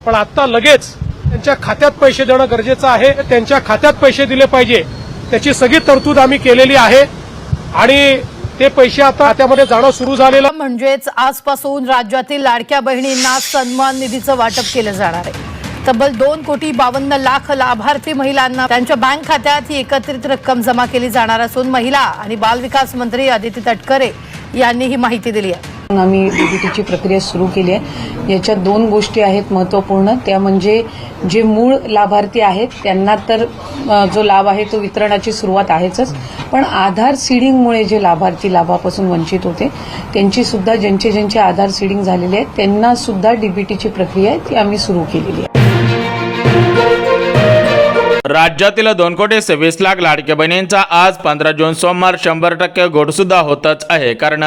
पण आता लगेच त्यांच्या खात्यात पैसे देणं गरजेचं आहे। त्यांच्या खात्यात पैसे दिले पाहिजे त्याची सगळी तरतूद आम्ही केलेली आहे आणि ते पैसे आता खात्यामध्ये जाणं सुरू झालेलं म्हणजेच आजपासून राज्यातील लाडक्या बहिणींना सन्मान निधीचं वाटप केलं जाणार आहे। तब्बल 2,52,00,000 लाभार्थी महिलांना त्यांच्या बँक खात्यात ही एकत्रित रक्कम जमा केली जाणार असून महिला आणि बाल विकास मंत्री अदिती तटकरे यांनी ही माहिती दिली आहे। आम्ही डीबीटीची प्रक्रिया सुरू केली आहे। याच्यात दोन गोष्टी आहेत महत्त्वपूर्ण, त्या म्हणजे जे मूळ लाभार्थी आहेत त्यांना तर जो लाभ आहे तो वितरणाची सुरुवात आहेच, पण आधार सीडिंगमुळे जे लाभार्थी लाभापासून वंचित होते त्यांची सुद्धा ज्यांचे आधार सीडिंग झालेले आहेत त्यांना सुद्धा डीबीटीची प्रक्रिया आहे ती आम्ही सुरू केलेली आहे। राज्यातील 2,26,00,000 लाडक्या बहिणींचा आज 15 जून सोमवार 100% घोट सुद्धा होतच आहे। कारण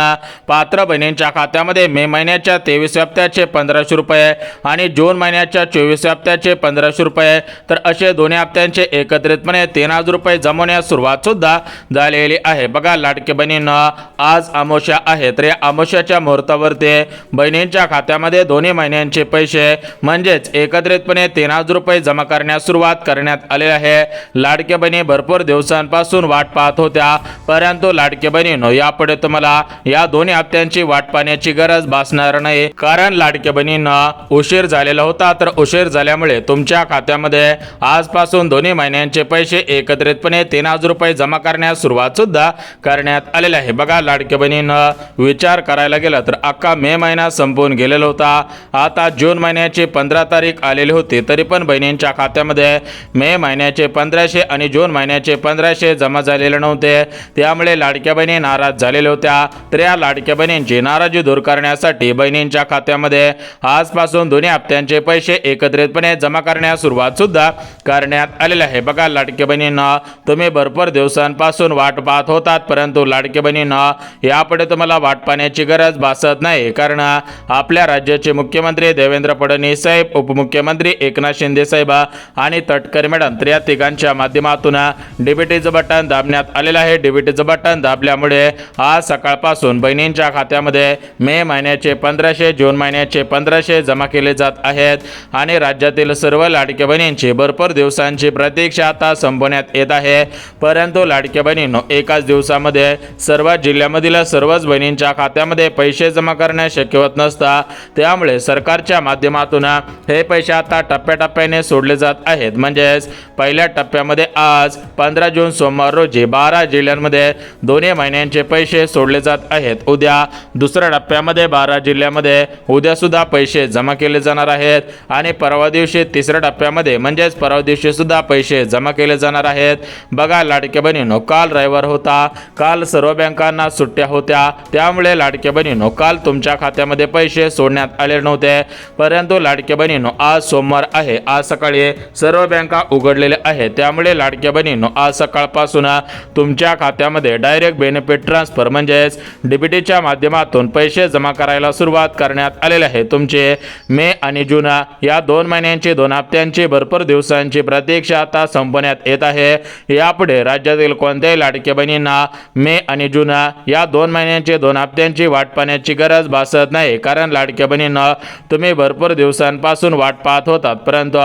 पात्र बहिणींच्या खात्यामध्ये मे महिन्याच्या 23 हप्त्याचे 1500 रुपये आणि जून महिन्याच्या 24 हप्त्याचे 1500 रुपये तर असे दोन्ही हप्त्यांचे एकत्रितपणे 3,000 रुपये जमवण्यास सुरुवात सुद्धा झालेली आहे। बघा लाडक्या बहिणींना आज अमावस्या आहे, तर या अमावस्याच्या मुहूर्तावरती बहिणींच्या खात्यामध्ये दोन्ही महिन्यांचे पैसे म्हणजेच एकत्रितपणे 3,000 रुपये जमा करण्यास सुरुवात करण्यात आले आहे। लाडक्या बहिणी भरपूर दिवसांपासून वाट पाहत होत्या, परंतु लाडक्या बहिणींनो यापुढे तुम्हाला या दोन्ही हप्त्यांची वाट पाहण्याची गरज भासणार नाही। कारण लाडक्या बहिणींना उशीर झालेला होता, तर उशीर झाल्यामुळे तुमच्या खात्यामध्ये आजपासून दोन्ही महिन्यांचे पैसे एकत्रितपणे 3,000 रुपये जमा करण्यास सुरुवात सुद्धा करण्यात आलेली आहे। बघा लाडक्या बहिणींना विचार करायला गेला तर अख्खा मे महिना संपून गेलेला होता, आता जून महिन्याची 15 तारीख आलेली होती, तरी पण बहिणींच्या खात्यामध्ये मे महिन्याचे 1500 आणि जून महिन्याचे 1500 जमा झालेले नव्हते। त्यामुळे लाडक्या बहिणी नाराज झालेल्या होत्या, तर या लाडक्या बहिणींची नाराजी दूर करण्यासाठी बहिणींच्या खात्यामध्ये आजपासून दोन्ही हप्त्यांचे पैसे एकत्रितपणे जमा करण्यास सुरुवात सुद्धा करण्यात आलेली आहे। बघा लाडक्या बहिणींना तुम्ही भरपूर दिवसांपासून वाट पाहत होतात, परंतु लाडक्या बहिणींना यापुढे तुम्हाला वाट पाहण्याची गरज भासत नाही। कारण आपल्या राज्याचे मुख्यमंत्री देवेंद्र फडणवीस साहेब, उपमुख्यमंत्री एकनाथ शिंदे साहेब आणि तटकरे मॅडम तर या तिघांच्या माध्यमातून डीबीटीचं बटन दाबण्यात आलेलं आहे। डीबीटीचं बटन दाबल्यामुळे आज सकाळपासून बहिणींच्या खात्यामध्ये मे महिन्याचे 1500, जून महिन्याचे 1500 जमा केले जात आहेत आणि राज्यातील सर्व लाडक्या बहिणींची भरपूर दिवसांची प्रतीक्षा आता संपवण्यात येत आहे। परंतु लाडक्या बहिणींनो एकाच दिवसामध्ये सर्व जिल्ह्यामधील सर्वच बहिणींच्या खात्यामध्ये पैसे जमा करणे शक्य होत नसता, त्यामुळे सरकारच्या माध्यमातून हे पैसे आता टप्प्याटप्प्याने सोडले जात आहेत। म्हणजेच पहिल्या टप्प्यामध्ये आज 15 जून सोमवार रोजी 12 जिल्ह्यांमध्ये दोन्ही महिन्यांचे पैसे सोडले जात आहेत। उद्या दुसऱ्या टप्प्यामध्ये 12 जिल्ह्यामध्ये उद्या सुद्धा पैसे जमा केले जाणार आहेत आणि परवा दिवशी तिसऱ्या टप्प्यामध्ये म्हणजेच परवा दिवशी सुद्धा पैसे जमा केले जाणार आहेत। बघा लाडक्या बहिणींनो काल रविवार होता, काल सर्व बँकांना सुट्ट्या होत्या, त्यामुळे लाडक्या बहिणींनो काल तुमच्या खात्यामध्ये पैसे सोडण्यात आले नव्हते, परंतु लाडक्या बहिणींनो आज सोमवार आहे, आज सकाळी सर्व बँका उघडलेले आहेत, त्यामुळे लाडक्या बहिणींनो आज सकाळपासून तुमच्या खात्यामध्ये डायरेक्ट बेनिफिट ट्रान्सफर म्हणजेच डीबीटीच्या माध्यमातून पैसे जमा करायला सुरुवात करण्यात आलेले आहे। तुमचे मे आणि जून या 2 महिन्यांची 2 हप्त्यांची भरपूर दिवसांची प्रतीक्षा आता संपवण्यात येत आहे। यापुढे राज्यातील कोणत्याही लाडक्या बहिणींना मे आणि जून या 2 महिन्यांची 2 हप्त्यांची वाट पाहण्याची गरज भासत नाही, कारण लाडक्या बहिणींना तुम्ही भरपूर दिवसांपासून वाट पाहत होतात, परंतु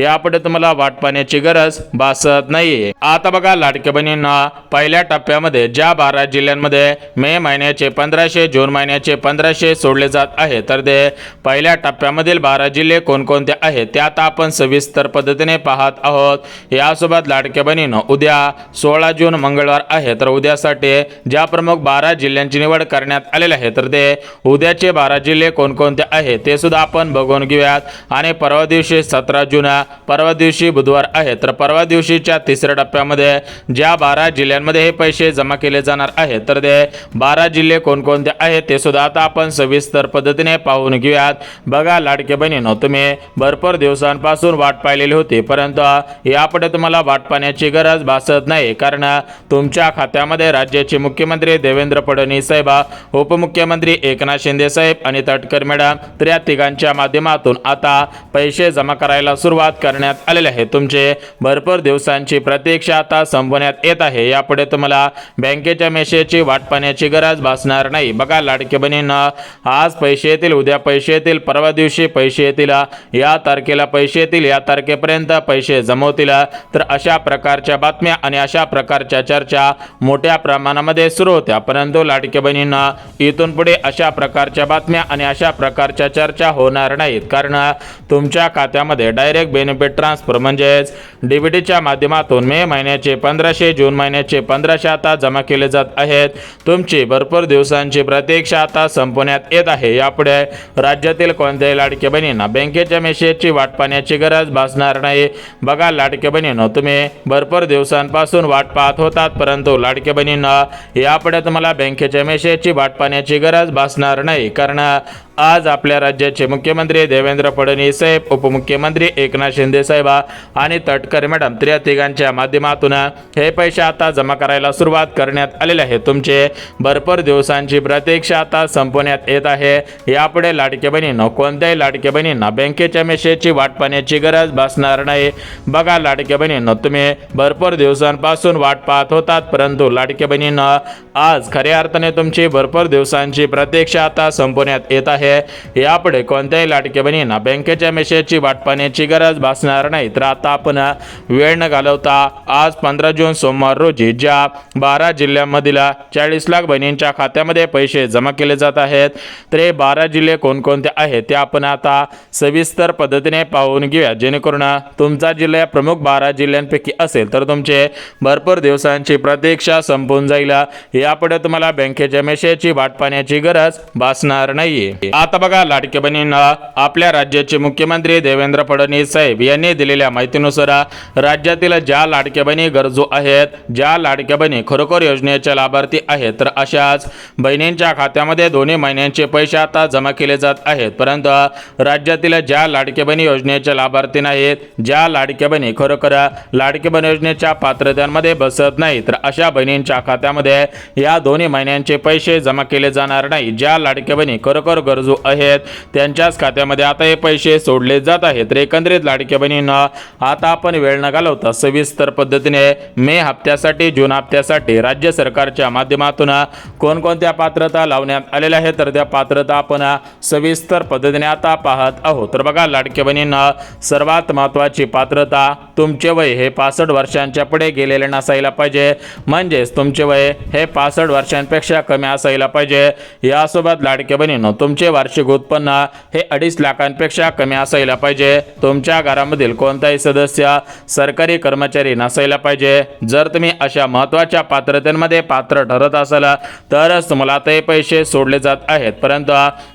यापुढे तुम्हाला वाट पाहण्याची गरज भासत नाहीये। आता बघा लाडक्या बहिणींना पहिल्या टप्प्यामध्ये ज्या 12 जिल्ह्यांमध्ये मे महिन्याचे 1500, जून महिन्याचे 1500 सोडले जात आहे, तर ते पहिल्या टप्प्यामधील 12 जिल्हे कोणकोणते आहेत ते आता आपण सविस्तर पद्धतीने पाहत आहोत। यासोबत लाडक्या बहिणींनो उद्या 16 जून मंगळवार आहे, तर उद्यासाठी ज्या प्रमुख 12 जिल्ह्यांची निवड करण्यात आलेली आहे, तर ते उद्याचे 12 जिल्हे कोणकोणते आहेत ते सुद्धा आपण बघून घेऊयात। आणि परवा दिवशी 17 जून परवा दिवशी बुधवार आहे, तर परवा दिवशीच्या तिसऱ्या टप्प्यामध्ये ज्या 12 जिल्ह्यांमध्ये हे पैसे जमा केले जाणार आहेत, तर ते 12 जिल्हे कोणकोणते आहेत ते सुद्धा आता आपण सविस्तर पद्धतीने पाहून घेऊयात। बघा लाडक्या बहिणींनो तुम्ही भरपूर दिवसांपासून वाट पाहिलेली होती, परंतु यापुढे तुम्हाला वाट पाहण्याची गरज भासत नाही, कारण तुमच्या खात्यामध्ये राज्याचे मुख्यमंत्री देवेंद्र फडणवीस साहेब, उपमुख्यमंत्री एकनाथ शिंदे साहेब आणि तटकरे मॅडम तर या तिघांच्या माध्यमातून आता पैसे जमा करायला सुरुवात करण्यात आलेले आहे। तुमचे भरपूर दिवसांची प्रतीक्षा आता संपण्यात येत आहे। यापुढे तुम्हाला बँकेच्या मेसेजची वाट पाहण्याची गरज भासणार नाही। बघा लाडके बहिणींना आज पैसे येतील, उद्या पैसे येतील, परवा दिवशी पैसे येतील, या तारखेला पैसे येतील, या तारखेपर्यंत पैसे जमवतील, तर अशा प्रकारच्या बातम्या आणि अशा प्रकारच्या चर्चा मोठ्या प्रमाणामध्ये सुरू होत्या। परंतु लाडके बहिणींना इथून पुढे अशा प्रकारच्या बातम्या आणि अशा प्रकारच्या चर्चा होणार नाहीत, कारण तुमच्या खात्यामध्ये डायरेक्ट बेनिफिट ट्रान्सफर म्हणजेच डीबीटीच्या माध्यमातून मे महिन्याचे 1500, जून महिन्याचे 1500 आता जमा केले जात आहेत। तुमची भरपूर दिवसांची प्रतीक्षा आता संपण्यात येत आहे। यापुढे राज्यातील कोणत्याही लाडके बहिणींना बँकेच्या मेसेजची वाट पाहण्याची गरज भासणार नाही। बघा लाडके बहिणींनो, तुम्ही भरपूर दिवसांपासून वाट पाहत होतात, परंतु लाडके बहिणींना यापुढे तुम्हाला बँकेच्या मेसेजची वाट पाहण्याची गरज भासणार नाही, कारण आज आपल्या राज्याचे मुख्यमंत्री देवेंद्र फडणवीस साहेब, उपमुख्यमंत्री एकनाथ शिंदे साहेब आणि तटकरे मॅडम या तिघांच्या माध्यमातून हे पैसे आता जमा करायला सुरुवात करण्यात आलेले आहे। तुमचे भरपूर दिवसांची प्रतीक्षा आता संपण्यात येत आहे। यापुढे लाडके बहिणींनो, कोणत्याही लाडके बहिणींना बँकेच्या मेसेजची वाट पाहण्याची गरज भासणार नाही। बघा लाडके बहिणींनो, तुम्ही भरपूर दिवसांपासून वाट पाहत होतात, परंतु लाडके बहिणींना आज खऱ्या अर्थाने तुमची भरपूर दिवसांची प्रतीक्षा आता संपण्यात येत आहे। यापुढे कोणत्याही लाडके बहिणींना बँकेच्या मेसेजची वाट पाहण्याची गरज भासणार नाही। तर आता आपण वेळ न घालवता आज 15 जून सोमवार रोजी ज्या 12 जिल्ह्यांमधील 40 लाख बहिणींच्या खात्यामध्ये पैसे जमा केले जात आहेत, तर हे 12 जिल्हे कोणकोणते आहेत ते आपण आता सविस्तर पद्धतीने पाहून घेऊया, जेणेकरून तुमचा जिल्हा प्रमुख 12 जिल्ह्यांपैकी असेल तर तुमचे भरपूर दिवसांची प्रतीक्षा संपून जाईल। यापुढे तुम्हाला बँकेच्या मेसेजची वाट पाहण्याची गरज भासणार नाहीये। आता बघा लाडके बहिणींना, आपल्या राज्याचे मुख्यमंत्री देवेंद्र फडणवीस साहेब यांनी दिलेल्या माहितीनुसार राज्यातील ज्या लाडक्या बहिणी गरजू आहेत, ज्या लाडक्या बहिणी खरोखर योजनेच्या लाभार्थी आहेत, तर अशाच बहिणींच्या खात्यामध्ये दोन्ही महिन्यांचे पैसे आता जमा केले जात आहेत। परंतु राज्यातील ज्या लाडक्या बहिणी योजनेच्या लाभार्थी नाहीत, ज्या लाडक्या बहिणी खरोखर लाडकी बहीण योजनेच्या पात्रतांमध्ये बसत नाही, तर अशा बहिणींच्या खात्यामध्ये या दोन्ही महिन्यांचे पैसे जमा केले जाणार नाही। ज्या लाडक्या बहिणी खरोखर गरजू आहेत त्यांच्याच खात्यामध्ये आता हे पैसे सोडले जात आहेत। तर एकंदरीत लाडक्या बहिणींना आता आपण वेळ न घालवता सविस्तर पद्धतीने मे हप्त्यासाठी, जून हप्त्यासाठी राज्य सरकारच्या माध्यमातून कोणकोणत्या पात्रता लावण्यात आलेल्या आहेत, तर त्या पात्रता आपण सविस्तर पद्धतीने आता पाहत आहोत। तर बघा लाडक्या बहिणींना, सर्वात महत्त्वाची पात्रता, तुमचे वय हे 65 वर्षांच्या पुढे गेलेले नसायला पाहिजे, म्हणजेच तुमचे वय हे 65 वर्षांपेक्षा कमी असायला पाहिजे। यासोबत लाडक्या बहिणींनो, तुमचे वार्षिक उत्पन्न हे 2.5 लाखांपेक्षा कमी असायला पाहिजे। तुमच्या घरामधील कोणताही सदस्य सरकारी कर्मचारी नसायला पाहिजे। जर तुम्ही अशा महत्त्वाच्या पात्रतेमध्ये पात्र ठरत असाल तरच तुम्हाला ते पैसे सोडले जात आहेत, परंतु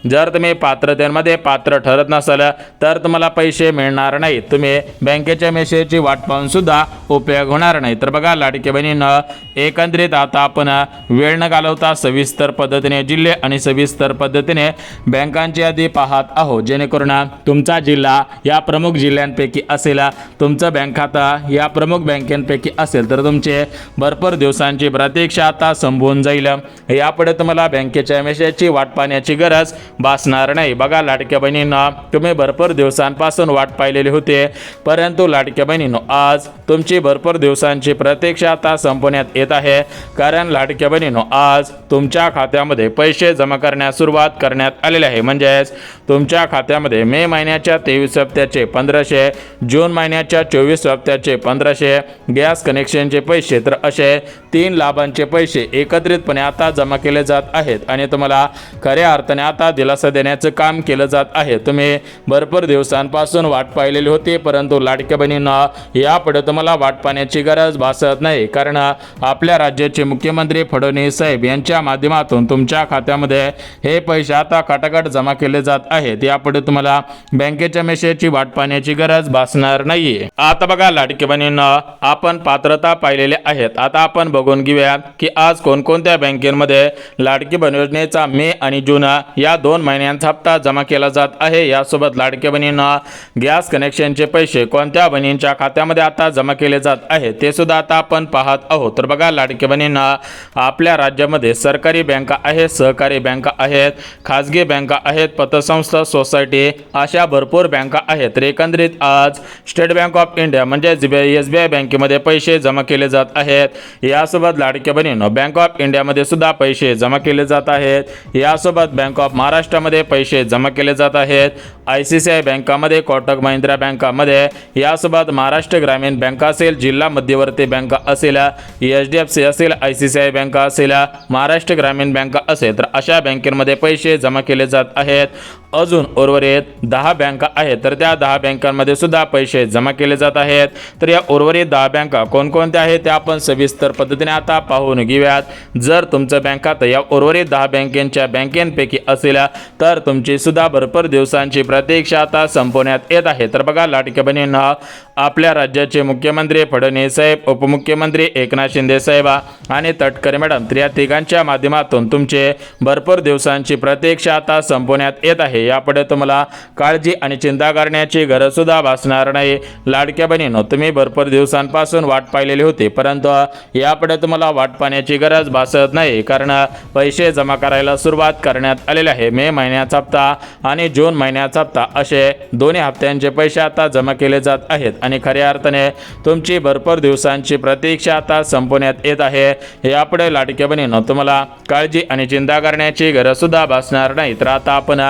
जर तुम्ही पात्रतेमध्ये पात्र ठरत नसाल तर तुम्हाला पैसे मिळणार नाहीत। तुम्ही बँकेच्या मेसेजची वाट पाहून सुद्धा उपयोग होणार नाही। तर बघा लाडके बहिणींना, एकंदरीत आता आपण वेळ न घालवता सविस्तर पद्धतीने जिल्हे आणि सविस्तर पद्धतीने बँकांची यादी पाहत आहोत, जेणेकरून तुमचा जिल्हा या प्रमुख जिल्ह्यांपैकी असेल, तुमचं बँक खाता या प्रमुख बँकेपैकी असेल तर तुमचे भरपूर दिवसांची प्रतीक्षा आता संपवून जाईल। यापुढे तुम्हाला बँकेच्या मेसेजची वाट पाहण्याची गरज भासणार नाही। बघा लाडक्या बहिणींना, तुम्ही भरपूर दिवसांपासून वाट पाहिलेली होती, परंतु लाडक्या बहिणींनो, आज तुमची भरपूर दिवसांची प्रतीक्षा आता संपण्यात येत आहे, कारण लाडक्या बहिणींनो, आज तुमच्या खात्यामध्ये पैसे जमा करण्यास सुरुवात करण्यात आलेले आहे। म्हणजेच तुमच्या खात्यामध्ये मे महिन्याच्या 23 हप्त्याचे 1500, जून महिन्याच्या 24 हप्त्याचे 1500 गॅस कनेक्शनचे पैसे, तर असे 3 लाभांचे पैसे एकत्रितपणे आता जमा केले जात आहेत आणि तुम्हाला खऱ्या अर्थाने आता दिलासा देण्याचं काम केलं जात आहे। तुम्ही भरपूर दिवसांपासून वाट पाहिलेली होती, परंतु लाडक्या बहिणींना यापुढे तुम्हाला वाट पाहण्याची गरज भासत नाही, कारण आपल्या राज्याचे मुख्यमंत्री फडणवीस साहेब यांच्या माध्यमातून तुमच्या खात्यामध्ये हे पैसे आता खटाखट जमा केले जात आहेत। यापुढे तुम्हाला बँकेच्या मेसेजची वाट पाहण्याची गरज भासणार नाहीये। आता बघा लाडकी बहिणींना, आपण पात्रता पाहिलेले आहेत, आता आपण बघून घेऊया की आज कोणकोणत्या बँकेमध्ये लाडकी बहीण योजनेचा मे आणि जून या 2 महिन्यांचा हप्ता जमा केला जात आहे। यासोबत लाडकी बहिणींना गॅस कनेक्शनचे पैसे कोणत्या बहिणींच्या खात्यामध्ये आता जमा केले जात आहे ते सुद्धा आता आपण पाहत आहोत. तर बघा लाडक्या बहिणींना आपल्या राज्यामध्ये सरकारी बँका आहेत, सहकारी बँका आहेत, खाजगी बँका आहेत, पतसंस्था, सोसायटी अशा भरपूर बँका आहेत. तर एकंदरीत आज स्टेट बँक ऑफ इंडिया म्हणजे SBI बँकेमध्ये पैसे जमा केले जात आहेत. यासोबत लाडक्या बहिणींनो बँक ऑफ इंडियामध्ये सुद्धा पैसे जमा केले जात आहेत. यासोबत बँक ऑफ महाराष्ट्रामध्ये पैसे जमा केले जात आहेत. ICICI बँकामध्ये, कोटक महिंद्रा बँकामध्ये, यासोबत महाराष्ट्र ग्रामीण बँक असेल, जिल्हा मध्यवर्ती बँक असेल, HDFC असेल, ICICI बँक असेल, महाराष्ट्र ग्रामीण बँक असेल, तर अशा बँकेमध्ये पैसे जमा केले जात आहेत. अजून उर्वरित 10 बँका आहेत तर त्या 10 बँकांमध्ये सुद्धा पैसे जमा केले जात आहेत. तर या उर्वरित 10 बँका कोणकोणत्या आहेत त्या आपण सविस्तर पद्धतीने आता पाहून घेऊयात. जर तुमचं बँक खातं या उर्वरित 10 बँकेच्या बँकेपैकी असेल तर तुमची सुद्धा भरपूर दिवसांची प्रतीक्षा आता संपवण्यात येत आहे. तर बघा लाडक्या बहिणींना आपल्या राज्याचे मुख्यमंत्री फडणवीस साहेब, उपमुख्यमंत्री एकनाथ शिंदे साहेब आणि तटकरे मॅडम तर या तिघांच्या माध्यमातून तुमचे भरपूर दिवसांची प्रतीक्षा आता संपवण्यात येत आहे. यापुढे तुम्हाला काळजी आणि चिंता करण्याची गरज सुद्धा भासणार नाही. लाडक्या बहिणींनो तुम्ही भरपूर दिवसांपासून वाट पाहिलेली होती, परंतु यापुढे तुम्हाला वाट पाहण्याची गरज भासत नाही, कारण पैसे जमा करायला सुरुवात करण्यात आलेले आहे. मे महिन्याचा हप्ता आणि जून महिन्याचा हप्ता असे दोन्ही हप्त्यांचे पैसे आता जमा केले जात आहेत आणि खऱ्या अर्थाने तुमची भरपूर दिवसांची प्रतीक्षा आता संपवण्यात येत आहे. यापुढे लाडक्या बहिणींनो तुम्हाला काळजी आणि चिंता करण्याची गरज सुद्धा भासणार नाही. तर आता आपण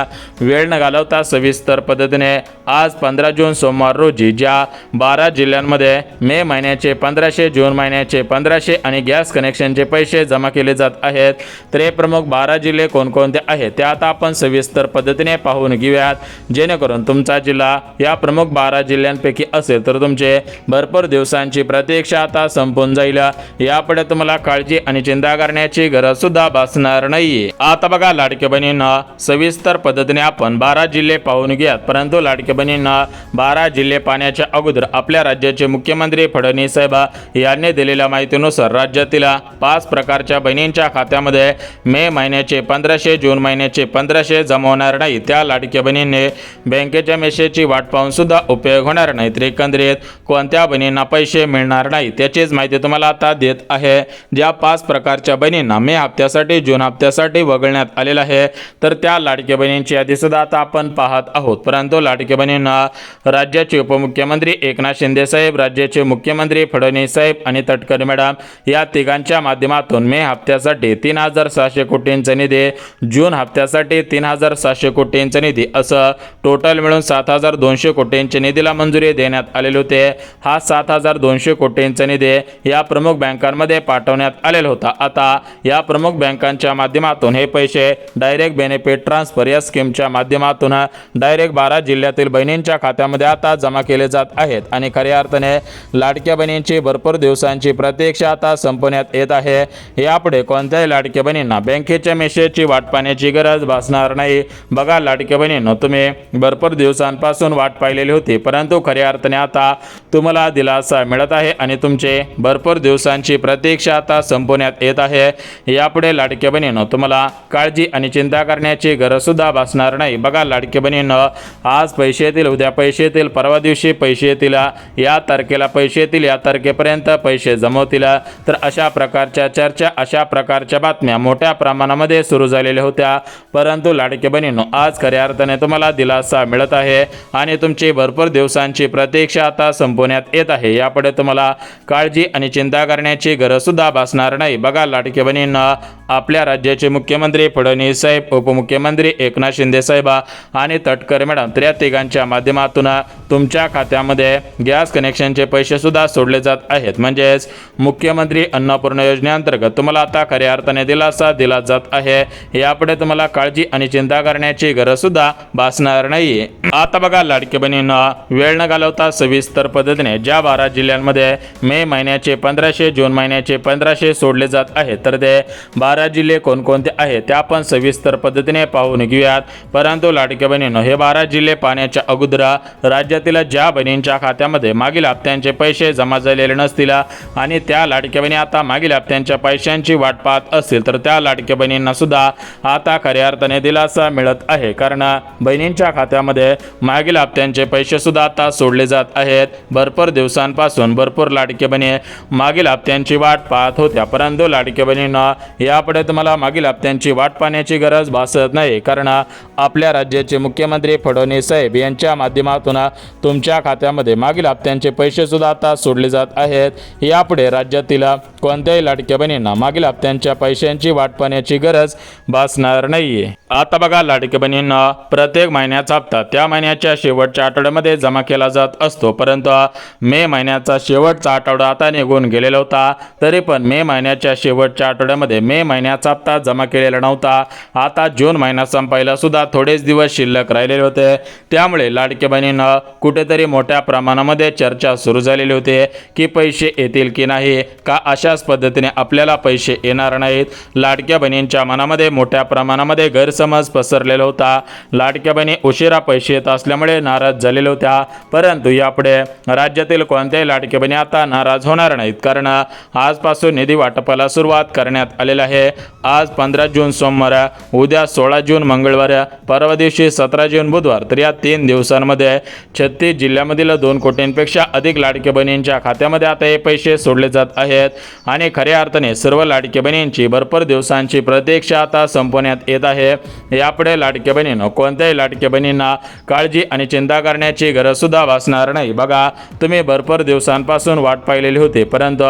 वेळ न घालवता सविस्तर पद्धतीने आज 15 जून सोमवार रोजी ज्या 12 जिल्ह्यांमध्ये मे महिन्याचे 1500, जून महिन्याचे 1500 आणि गॅस कनेक्शनचे पैसे जमा केले जात आहेत, तर हे प्रमुख 12 जिल्हे कोणकोणते आहेत ते आता आपण सविस्तर पद्धतीने पाहून घेऊयात. जेणेकरून तुमचा जिल्हा या प्रमुख 12 जिल्ह्यांपैकी असेल तर तुमचे भरपूर दिवसांची प्रतीक्षा आता संपून जाईल. यापुढे तुम्हाला काळजी आणि चिंता करण्याची गरज सुद्धा भासणार नाही. आता बघा लाडक्या बहिणींना सविस्तर पद्धतीने आपण 12 जिल्हे पाहून घ्यात. परंतु लाडक्या बहिणींना 12 जिल्हे पाहण्याच्या अगोदर आपल्या राज्याचे मुख्यमंत्री फडणवीस साहेब यांनी दिलेल्या माहितीनुसार राज्यातील 5 प्रकारच्या बहिणींच्या खात्यामध्ये मे महिन्याचे 1500, जून महिन्याचे 1500 जमा होणार नाही. त्या लाडक्या बहिणींनी बँकेच्या मेसेजची वाट पाहून सुद्धा उपयोग होणार नाही. तर एकंदरीत कोणत्या बहिणींना पैसे मिळणार नाही त्याचीच माहिती तुम्हाला आता देत आहे. ज्या 5 प्रकारच्या बहिणींना मे हप्त्यासाठी, जून हप्त्यासाठी वगळण्यात आलेलं आहे तर त्या लाडक्या बहिणींची यादी सुद्धा आता आपण पाहत आहोत. परंतु लाडक्या बहिणींना राज्याचे उपमुख्यमंत्री एकनाथ शिंदे साहेब, राज्याचे मुख्यमंत्री फडणवीस साहेब आणि तटकरे मॅडम या तिघांच्या माध्यमातून मे हप्त्यासाठी 3600 कोटींचा निधी, जून हप्त्यासाठी 3700 कोटींचा निधी असं टोटल मिळून 7200 कोटींच्या निधीला मंजुरी देण्यात आलेली होते. हा 7200 कोटींचा निधी या प्रमुख बँकांमध्ये पाठवण्यात आलेला होता. आता या प्रमुख बँकांच्या माध्यमातून हे पैसे डायरेक्ट बेनिफिट ट्रान्सफर या स्कीमच्या माध्यमातून डायरेक्ट 12 जिल्ह्यातील बहिणींच्या खात्यामध्ये आता जमा केले जात आहेत आणि खऱ्या अर्थाने लाडक्या बहिणींची भरपूर दिवसांची प्रतीक्षा आता संपवण्यात येत आहे. यापुढे कोणत्याही लाडक्या बहिणींना बँकेच्या मेसेजची वाट पाहण्याची गरज भासणार नाही. बघा लाडक्या बहिणींनो तुम्ही भरपूर दिवसांपासून वाट पाहिलेली होती, परंतु खऱ्या अर्थाने आता तुम्हाला दिलासा मिळत आहे आणि तुमचे भरपूर दिवसांची प्रतीक्षा आता संपवण्यात येत आहे. यापुढे लाडक्या बहिणींनो तुम्हाला काळजी आणि चिंता करण्याची गरज सुद्धा भासणार नाही. बघा लाडक्या बहिणींनो आज पैसे येतील, उद्या पैसे येतील, परवा दिवशी पैसे येतील, या तारखेला पैसे येतील, या तारखेपर्यंत पैसे जमवतील, तर अशा प्रकारच्या चर्चा, अशा प्रकारच्या बातम्या मोठ्या प्रमाणामध्ये सुरू झालेल्या होत्या. परंतु लाडक्या बहिणींनो आज खऱ्या अर्थाने तुम्हाला दिलासा मिळत आहे आणि तुमची भरपूर दिवसांची प्रतीक्षा आता संपवण्यात येत आहे. यापुढे तुम्हाला काळजी आणि चिंता करण्याची गरज सुद्धा भासणार नाही. बघा लाडक्या बहिणींनो आपल्या राज्याचे मुख्यमंत्री फडणवीस साहेब, उपमुख्यमंत्री एकनाथ शिंदे साहेब आणि तटकरे मॅडम तर या तिघांच्या माध्यमातून तुमच्या खात्यामध्ये गॅस कनेक्शनचे पैसे सुद्धा सोडले जात आहेत. म्हणजेच मुख्यमंत्री अन्नपूर्णा योजनेअंतर्गत तुम्हाला आता खऱ्या अर्थाने दिलासा दिला जात आहे. यापुढे तुम्हाला काळजी आणि चिंता करण्याची गरज सुद्धा भासणार नाही. आता बघा लाडक्या बहिणींना वेळ न घालवता सविस्तर पद्धतीने ज्या 12 जिल्ह्यांमध्ये मे महिन्याचे 1500, जून महिन्याचे 1500 सोडले जात आहेत तर ते 12 जिल्हे कोणकोणते आहेत ते आपण सविस्तर पद्धतीने पाहून घेऊयात. परंतु लाडक्या बहिणींनो हे 12 जिल्हे पाहण्याच्या अगोदर राज्यातील ज्या बहिणींच्या खात्यामध्ये मागील हप्त्यांचे पैसे जमा झालेले नसतील आणि त्या लाडक्या बहिणी आता मागील हप्त्यांच्या पैशांची वाट पाहत असतील तर त्या लाडक्या बहिणींना सुद्धा आता खऱ्या अर्थाने दिलासा मिळत आहे. कारण बहिणींच्या खात्यामध्ये मागील हप्त्यांचे पैसे सुद्धा आता सोडले जात आहे. आहेत. भरपूर दिवसांपासून भरपूर लाडके बहिणी मागील हप्त्यांची वाट पाहत होत्या, परंतु लाडके बहिणींना यापुढे तुम्हाला मागील हप्त्यांची वाट पाहण्याची गरज भासत नाही, कारण आपल्या राज्याचे मुख्यमंत्री फडणवीस साहेब यांच्या माध्यमातून तुमच्या खात्यामध्ये मागील हप्त्यांचे पैसे सुद्धा आता सोडले जात आहेत. यापुढे राज्यातील कोणत्याही लाडक्या बहिणींना मागील हप्त्यांच्या पैशांची वाट पाहण्याची गरज भासणार नाहीये. आता बघा, लाडक्या बहिणींना प्रत्येक महिन्याचा हप्ता त्या महिन्याच्या शेवटच्या आठवड्यामध्ये जमा केला जात असतो, परंतु मे महिन्याचा शेवटचा आठवडा आता निघून गेलेला होता, तरी पण मे महिन्याच्या शेवटच्या आठवड्यामध्ये मे महिन्याचा हप्ता जमा केलेला नव्हता. आता जून महिना संपायला सुद्धा थोडेच दिवस शिल्लक राहिलेले होते, त्यामुळे लाडक्या बहिणींना कुठेतरी मोठ्या प्रमाणामध्ये चर्चा सुरू झालेली होती की पैसे येतील की नाही, का अशाच पद्धतीने आपल्याला पैसे येणार नाहीत. लाडक्या बहिणींच्या मनामध्ये मोठ्या प्रमाणामध्ये गैरसमज पसरलेला होता. लाडक्या बहिणी उशिरा पैसे येत असल्यामुळे नाराज झालेल्या होत्या, परंतु यापुढे राज्यातील कोणत्याही लाडक्या बहिणी आता नाराज होणार नाहीत, कारण आजपासून निधी वाटपाला सुरुवात करण्यात आलेली आहे. आज 15 जून सोमवार, उद्या 16 जून मंगळवार, परवा दिवशी 17 जून बुधवार, तर या 3 दिवसांमध्ये 36 जिल्ह्यामधील 2 कोटींपेक्षा अधिक लाडक्या बहिणींच्या खात्यामध्ये आता हे पैसे सोडले जात आहेत. आणि खऱ्या अर्थाने सर्व लाडक्या बहिणींची भरपूर दिवसांची प्रतीक्षा आता संपवण्यात येत आहे. यापुढे लाडक्या बहिणींनो, कोणत्याही लाडक्या बहिणींना काळजी आणि चिंता करण्याची गरज सुद्धा भासणार नाही. बघा, तुम्ही भरपूर दिवसांपासून वाट पाहिलेली होती, परंतु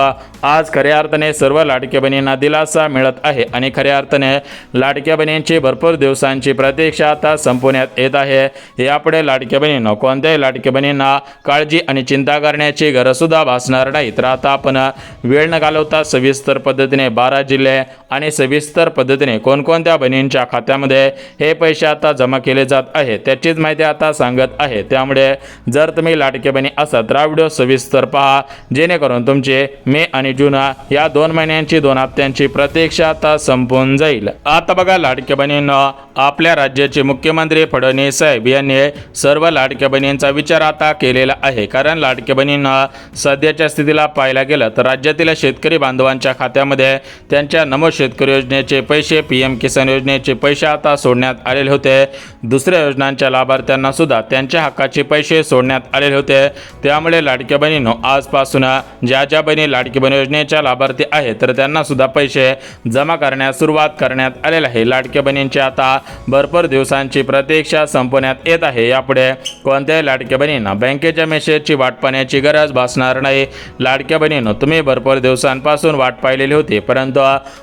आज खऱ्या अर्थाने सर्व लाडक्या बहिणींना दिलासा मिळत आहे आणि खऱ्या अर्थाने लाडक्या बहिणींची भरपूर दिवसांची प्रतीक्षा आता संपवण्यात येत आहे. यापुढे लाडक्या बहिणींनो, कोणत्याही लाडक्या बहिणींना काळजी आणि चिंता करण्याची गरज सुद्धा भासणार नाही. तर आता आपण वेळ न घालवता सविस्तर पद्धतीने 12 जिल्हे आणि सविस्तर पद्धतीने कोणकोणत्या बहिणींच्या खात्यामध्ये हे पैसे आता जमा केले जात आहेत त्याचीच माहिती आता सांगत आहे. त्यामुळे जर तुम्ही लाडके बहिणी असाल तर हा व्हिडिओ सविस्तर पहा, जेणेकरून तुमचे मे आणि जून या 2 महिन्यांची 2 हप्त्यांची प्रतीक्षा आता संपून जाईल. आता बघा, लाडक्या बहिणींना आपल्या राज्याचे मुख्यमंत्री फडणवीस साहेब यांनी सर्व लाडक्या बहिणींचा विचार आता केलेला आहे, कारण लाडक्या बहिणींना सध्याच्या स्थितीला पाहायला गेलं तर राज्यातील शेतकरी बांधवांच्या खात्यामध्ये त्यांच्या नमो शेतकरी योजनेचे पैसे, PM किसान योजनेचे पैसे आता सोडण्यात आलेले होते. दुसऱ्या योजनांच्या लाभार्थ्यांना सुद्धा त्यांच्या हक्काचे पैसे सोडण्यात आलेले होते. त्यामुळे लाडक्या बहिणींनो, आजपासून ज्या ज्या बहिणी लाडकी बहीण योजनेच्या लाभार्थी आहेत तर त्यांना सुद्धा पैसे जमा करण्यास सुरुवात करण्यात आलेली आहे. लाडक्या बहिणींची आता भरपूर दिवसांची प्रतीक्षा संपवण्यात येत आहे. यापुढे कोणत्याही लाडक्या बहिणींना बँकेच्या मेसेजची वाट पाहण्याची गरज भासणार नाही. लाडक्या बहिणींनो, तुम्ही भरपूर दिवसांपासून वाट पाहिलेली होती, परंतु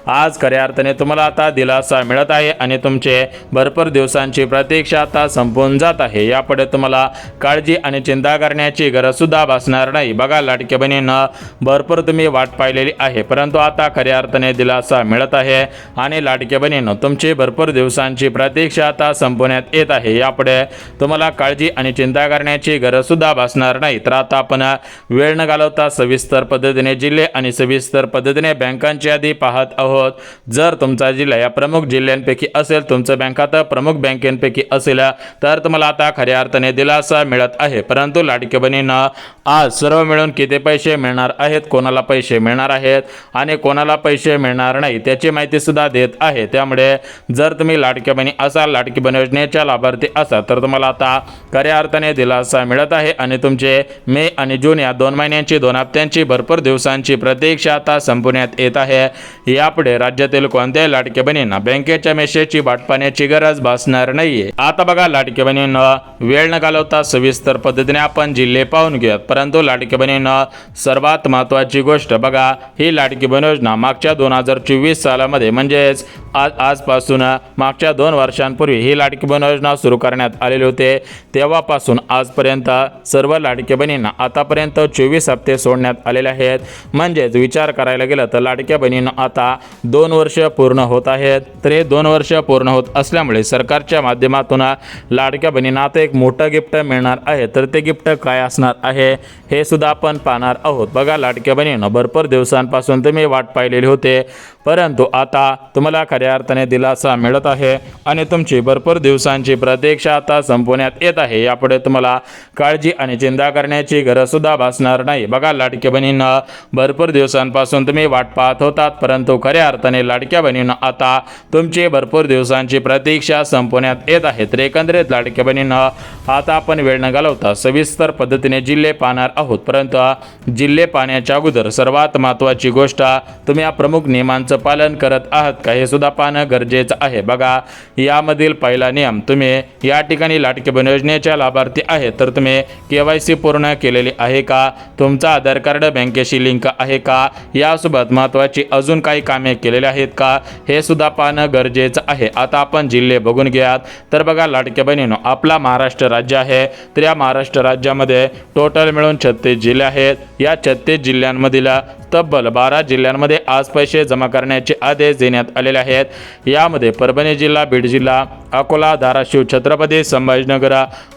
आज खऱ्या अर्थाने तुम्हाला आता दिलासा मिळत आहे आणि तुमचे भरपूर दिवसांची प्रतीक्षा आता संपून जात आहे. यापुढे तुम्हाला काळजी आणि चिंता करण्याची गरज सुद्धा भासणार नाही. बघा, लाडक्या बहिणींना भरपूर तुम्ही वाट पाहिलेली आहे, परंतु आता खऱ्या अर्थाने दिलासा मिळत आहे आणि लाडक्या बहिणींनो, तुमची भरपूर दिवसांची प्रतीक्षा आता संपवण्यात येत आहे. यापुढे तुम्हाला काळजी आणि चिंता करण्याची गरज सुद्धा भासणार नाही. तर आता आपण वेळ न घालवता सविस्तर पद्धतीने जिल्हे आणि सविस्तर पद्धतीने बँकांची यादी पाहत आहोत. जर तुमचा जिल्हा या प्रमुख जिल्ह्यांपैकी असेल, तुमचं बँक खातं प्रमुख बँकेपैकी असेल, तर तुम्हाला आता खऱ्या अर्थाने दिलासा मिळत आहे. परंतु लाडक्या बहिणींना आज सर्व मिळून किती पैसे मिळणार आहेत, कोणाला पैसे मिळणार आहेत आणि कोणाला पैसे मिळणार नाही त्याची माहिती सुद्धा देत आहे. त्यामुळे जर तुम्ही लाडक्या बहिणी असाल, लाडकी बहीण योजनेच्या लाभार्थी असाल, तर तुम्हाला आता खऱ्या अर्थाने दिलासा मिळत आहे आणि तुमचे मे आणि जून या 2 महिन्यांची 2 हप्त्यांची भरपूर दिवसांची प्रतीक्षा आता संपवण्यात येत आहे. यापुढे राज्यातील कोणत्याही लाडक्या बहिणींना बँकेच्या मेसेजची वाट पाहण्याची गरज भासणार नाहीये. आता बघा, लाडक्या बहिणींना वेळ न घालवता सविस्तर पद्धतीने आपण जिल्हे पाहून घेऊयात. परंतु लाडक्या बहिणींना सर्वात महत्त्वाची गोष्ट बघा, ही लाडकी बहीण योजना मागच्या 2024 सालामध्ये म्हणजेच आजपासून मागच्या 2 वर्षांपूर्वी ही लाडकी बहीण योजना सुरू करण्यात आलेली होते. तेव्हापासून आजपर्यंत सर्व लाडक्या बहिणींना आतापर्यंत 24 हप्ते सोडण्यात आलेले आहेत. म्हणजेच विचार करायला गेलं तर लाडक्या बहिणींना आता 2 वर्ष पूर्ण होत आहेत. तर हे 2 वर्ष पूर्ण होत असल्यामुळे सरकारच्या माध्यमातून लाडक्या बहिणींना आता एक मोठं गिफ्ट मिळणार आहे. तर ते गिफ्ट काय असणार आहे हे सुद्धा आपण पाहणार आहोत. बघा, लाडक्या बहिणींना भरपूर दिवसांपासून तुम्ही वाट पाहिलेली होते, परंतु आता तुम्हाला खऱ्या खऱ्या अर्थाने दिलासा मिळत आहे आणि तुमची भरपूर दिवसांची प्रतीक्षा आता संपवण्यात येत आहे। यापुढे तुम्हाला काळजी आणि चिंता करण्याची गरज सुद्धा भासणार नाही। बघा, लाडक्या बहिणींना भरपूर दिवसांपासून तुम्ही वाट पाहत होतात, परंतु खऱ्या अर्थाने लाडक्या बहिणींना आता तुमची भरपूर दिवसांची प्रतीक्षा संपवण्यात येत आहे। तर एकंदरीत लाडक्या बहिणींना आता आपण वेळ न घालवता सविस्तर पद्धतीने जिल्हे पाहणार आहोत, परंतु जिल्हे पाहण्याच्या अगोदर सर्वात महत्त्वाची गोष्ट, तुम्ही या प्रमुख नियमांचं पालन करत आहात का हे सुद्धा पाहणं गरजेचं आहे। बघा, यामधील पहिला नियम, तुम्ही या ठिकाणी लाडकी बहीण योजनेच्या लाभार्थी आहेत तर तुम्ही KYC पूर्ण केलेली आहे का, तुमचा आधार कार्ड बँकेशी लिंक आहे का, यासोबत महत्त्वाची अजून काही कामे केलेली आहेत का हे सुद्धा पाहणं गरजेचं आहे। आता आपण जिल्हे बघून घ्यात तर बघा लाडक्या बहिणींनो, आपला महाराष्ट्र राज्य आहे, तर या महाराष्ट्र राज्यामध्ये टोटल मिळून 36 जिल्हे आहेत। या 36 जिल्ह्यांमधील तब्बल 12 जिल्ह्यांमध्ये आज पैसे जमा करण्याचे आदेश देण्यात आलेले आहेत। यामध्ये परभणी जिल्हा, बीड जिल्हा, अकोला, धाराशिव, छत्रपती संभाजीनगर,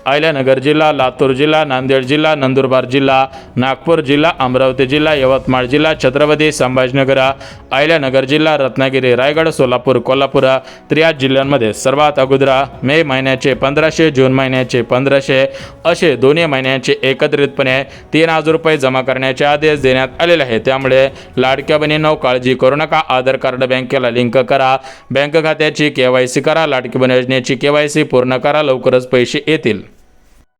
अहिल्यानगर जिल्हा, लातूर जिल्हा, नांदेड जिल्हा, नंदुरबार जिल्हा, नागपूर जिल्हा, अमरावती जिल्हा, यवतमाळ जिल्हा, छत्रपती संभाजीनगर, अहिल्यानगर जिल्हा, रत्नागिरी, रायगड, सोलापूर, कोल्हापूर, तर या जिल्ह्यांमध्ये सर्वात अगोदर मे महिन्याचे 1500, जून महिन्याचे 1500 असे दोन्ही महिन्याचे एकत्रितपणे 3000 रुपये जमा करण्याचे आदेश देण्यात आलेले आहेत। त्यामुळे लाडक्या बहिणींनो, काळजी करू नका, आधार कार्ड बँकेला लिंक करा, बँक खात्याची KYC करा, लाडकी बहीण योजनेची KYC पूर्ण करा, लवकरच पैसे येतील।